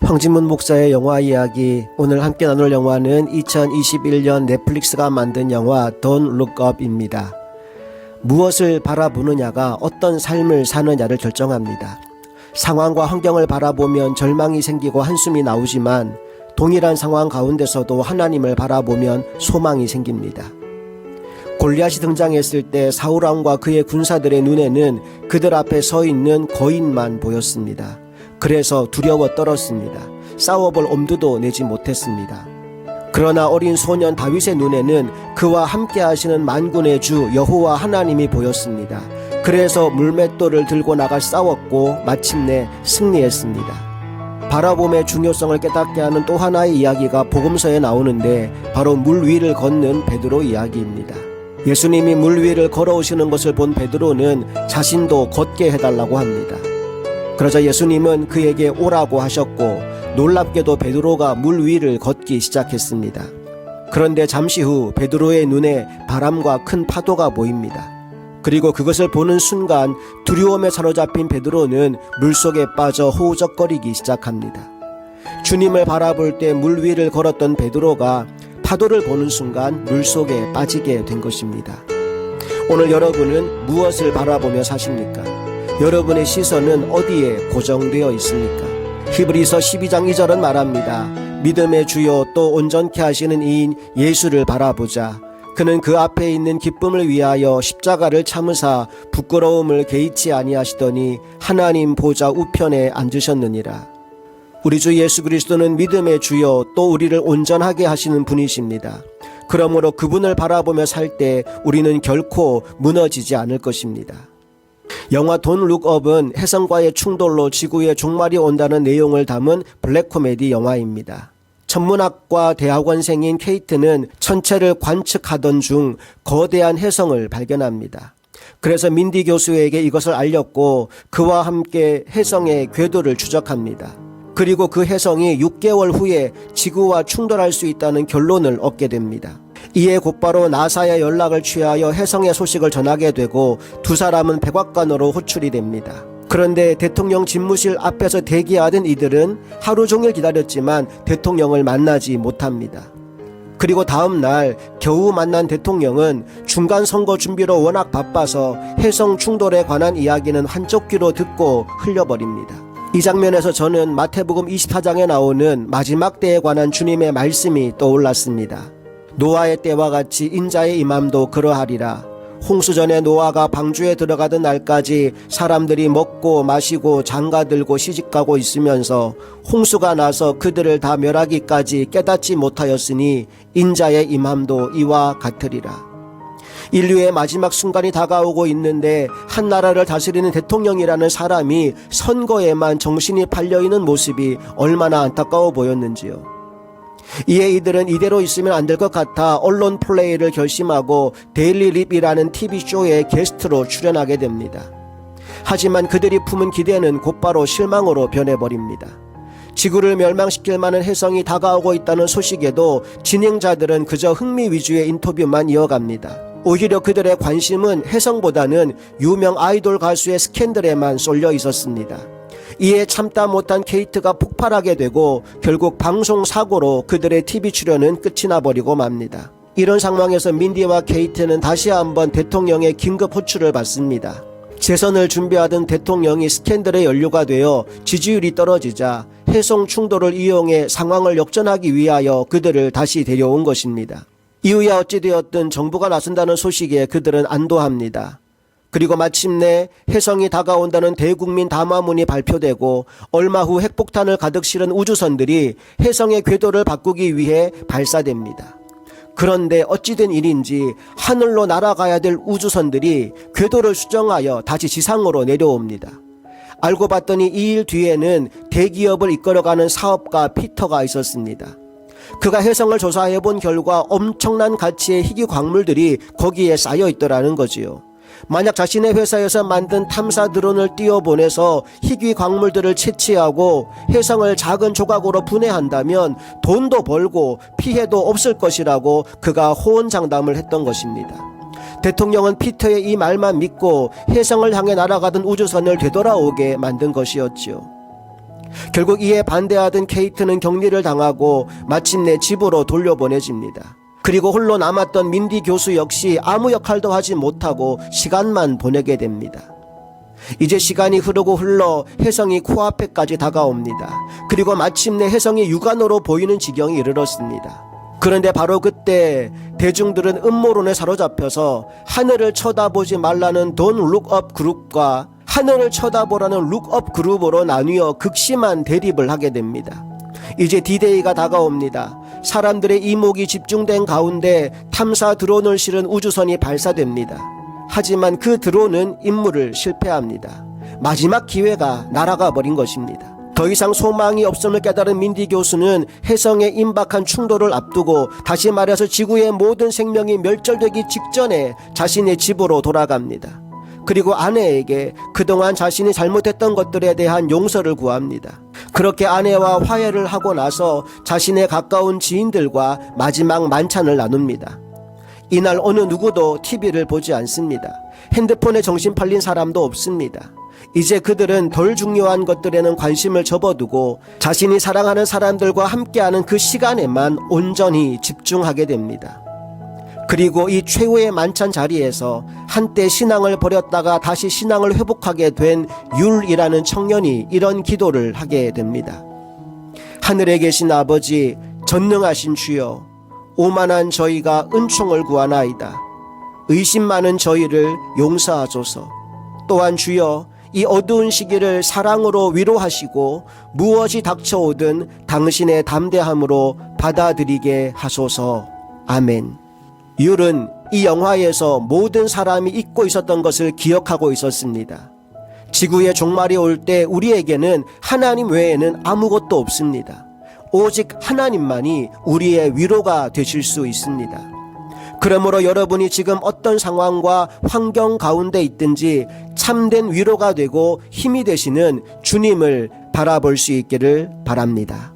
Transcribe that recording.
황진문 목사의 영화 이야기. 오늘 함께 나눌 영화는 2021년 넷플릭스가 만든 영화 Don't Look Up입니다. 무엇을 바라보느냐가 어떤 삶을 사느냐를 결정합니다. 상황과 환경을 바라보면 절망이 생기고 한숨이 나오지만 동일한 상황 가운데서도 하나님을 바라보면 소망이 생깁니다. 골리앗이 등장했을 때 사울왕과 그의 군사들의 눈에는 그들 앞에 서 있는 거인만 보였습니다. 그래서 두려워 떨었습니다. 싸워볼 엄두도 내지 못했습니다. 그러나 어린 소년 다윗의 눈에는 그와 함께 하시는 만군의 주 여호와 하나님이 보였습니다. 그래서 물맷돌을 들고 나가 싸웠고 마침내 승리했습니다. 바라봄의 중요성을 깨닫게 하는 또 하나의 이야기가 복음서에 나오는데 바로 물 위를 걷는 베드로 이야기입니다. 예수님이 물 위를 걸어오시는 것을 본 베드로는 자신도 걷게 해달라고 합니다. 그러자 예수님은 그에게 오라고 하셨고 놀랍게도 베드로가 물 위를 걷기 시작했습니다. 그런데 잠시 후 베드로의 눈에 바람과 큰 파도가 보입니다. 그리고 그것을 보는 순간 두려움에 사로잡힌 베드로는 물속에 빠져 호우적거리기 시작합니다. 주님을 바라볼 때 물 위를 걸었던 베드로가 파도를 보는 순간 물속에 빠지게 된 것입니다. 오늘 여러분은 무엇을 바라보며 사십니까? 여러분의 시선은 어디에 고정되어 있습니까? 히브리서 12장 2절은 말합니다. 믿음의 주요 또 온전케 하시는 이인 예수를 바라보자. 그는 그 앞에 있는 기쁨을 위하여 십자가를 참으사 부끄러움을 개의치 아니하시더니 하나님 보좌 우편에 앉으셨느니라. 우리 주 예수 그리스도는 믿음의 주요 또 우리를 온전하게 하시는 분이십니다. 그러므로 그분을 바라보며 살 때 우리는 결코 무너지지 않을 것입니다. 영화 Don't Look Up은 혜성과의 충돌로 지구에 종말이 온다는 내용을 담은 블랙 코미디 영화입니다. 천문학과 대학원생인 케이트는 천체를 관측하던 중 거대한 혜성을 발견합니다. 그래서 민디 교수에게 이것을 알렸고 그와 함께 혜성의 궤도를 추적합니다. 그리고 그 혜성이 6개월 후에 지구와 충돌할 수 있다는 결론을 얻게 됩니다. 이에 곧바로 나사에 연락을 취하여 혜성의 소식을 전하게 되고 두 사람은 백악관으로 호출이 됩니다. 그런데 대통령 집무실 앞에서 대기하던 이들은 하루 종일 기다렸지만 대통령을 만나지 못합니다. 그리고 다음 날 겨우 만난 대통령은 중간 선거 준비로 워낙 바빠서 혜성 충돌에 관한 이야기는 한쪽 귀로 듣고 흘려버립니다. 이 장면에서 저는 마태복음 24장에 나오는 마지막 때에 관한 주님의 말씀이 떠올랐습니다. 노아의 때와 같이 인자의 임함도 그러하리라. 홍수 전에 노아가 방주에 들어가던 날까지 사람들이 먹고 마시고 장가들고 시집가고 있으면서 홍수가 나서 그들을 다 멸하기까지 깨닫지 못하였으니 인자의 임함도 이와 같으리라. 인류의 마지막 순간이 다가오고 있는데 한 나라를 다스리는 대통령이라는 사람이 선거에만 정신이 팔려있는 모습이 얼마나 안타까워 보였는지요. 이에 이들은 이대로 있으면 안 될 것 같아 언론 플레이를 결심하고 데일리 립이라는 TV쇼에 게스트로 출연하게 됩니다. 하지만 그들이 품은 기대는 곧바로 실망으로 변해버립니다. 지구를 멸망시킬 만한 혜성이 다가오고 있다는 소식에도 진행자들은 그저 흥미 위주의 인터뷰만 이어갑니다. 오히려 그들의 관심은 혜성보다는 유명 아이돌 가수의 스캔들에만 쏠려 있었습니다. 이에 참다 못한 케이트가 폭발하게 되고 결국 방송사고로 그들의 TV 출연은 끝이 나버리고 맙니다. 이런 상황에서 민디와 케이트는 다시 한번 대통령의 긴급 호출을 받습니다. 재선을 준비하던 대통령이 스캔들에 연루가 되어 지지율이 떨어지자 혜성 충돌을 이용해 상황을 역전하기 위하여 그들을 다시 데려온 것입니다. 이후에 어찌되었든 정부가 나선다는 소식에 그들은 안도합니다. 그리고 마침내 혜성이 다가온다는 대국민 담화문이 발표되고 얼마 후 핵폭탄을 가득 실은 우주선들이 혜성의 궤도를 바꾸기 위해 발사됩니다. 그런데 어찌된 일인지 하늘로 날아가야 될 우주선들이 궤도를 수정하여 다시 지상으로 내려옵니다. 알고 봤더니 이 일 뒤에는 대기업을 이끌어가는 사업가 피터가 있었습니다. 그가 혜성을 조사해본 결과 엄청난 가치의 희귀 광물들이 거기에 쌓여 있더라는 거지요. 만약 자신의 회사에서 만든 탐사 드론을 띄워보내서 희귀 광물들을 채취하고 혜성을 작은 조각으로 분해한다면 돈도 벌고 피해도 없을 것이라고 그가 호언장담을 했던 것입니다. 대통령은 피터의 이 말만 믿고 혜성을 향해 날아가던 우주선을 되돌아오게 만든 것이었지요. 결국 이에 반대하던 케이트는 격리를 당하고 마침내 집으로 돌려보내집니다. 그리고 홀로 남았던 민디 교수 역시 아무 역할도 하지 못하고 시간만 보내게 됩니다. 이제 시간이 흐르고 흘러 혜성이 코앞에까지 다가옵니다. 그리고 마침내 혜성이 육안으로 보이는 지경에 이르렀습니다. 그런데 바로 그때 대중들은 음모론에 사로잡혀서 하늘을 쳐다보지 말라는 돈 룩업 그룹과 하늘을 쳐다보라는 룩업 그룹으로 나뉘어 극심한 대립을 하게 됩니다. 이제 D-Day가 다가옵니다. 사람들의 이목이 집중된 가운데 탐사 드론을 실은 우주선이 발사됩니다. 하지만 그 드론은 임무를 실패합니다. 마지막 기회가 날아가 버린 것입니다. 더 이상 소망이 없음을 깨달은 민디 교수는 혜성에 임박한 충돌을 앞두고, 다시 말해서 지구의 모든 생명이 멸절되기 직전에 자신의 집으로 돌아갑니다. 그리고 아내에게 그동안 자신이 잘못했던 것들에 대한 용서를 구합니다. 그렇게 아내와 화해를 하고 나서 자신의 가까운 지인들과 마지막 만찬을 나눕니다. 이날 어느 누구도 TV를 보지 않습니다. 핸드폰에 정신 팔린 사람도 없습니다. 이제 그들은 덜 중요한 것들에는 관심을 접어두고 자신이 사랑하는 사람들과 함께하는 그 시간에만 온전히 집중하게 됩니다. 그리고 이 최후의 만찬 자리에서 한때 신앙을 버렸다가 다시 신앙을 회복하게 된 율이라는 청년이 이런 기도를 하게 됩니다. 하늘에 계신 아버지, 전능하신 주여, 오만한 저희가 은총을 구하나이다. 의심 많은 저희를 용서하소서. 또한 주여, 이 어두운 시기를 사랑으로 위로하시고 무엇이 닥쳐오든 당신의 담대함으로 받아들이게 하소서. 아멘. 율은 이 영화에서 모든 사람이 잊고 있었던 것을 기억하고 있었습니다. 지구의 종말이 올 때 우리에게는 하나님 외에는 아무것도 없습니다. 오직 하나님만이 우리의 위로가 되실 수 있습니다. 그러므로 여러분이 지금 어떤 상황과 환경 가운데 있든지 참된 위로가 되고 힘이 되시는 주님을 바라볼 수 있기를 바랍니다.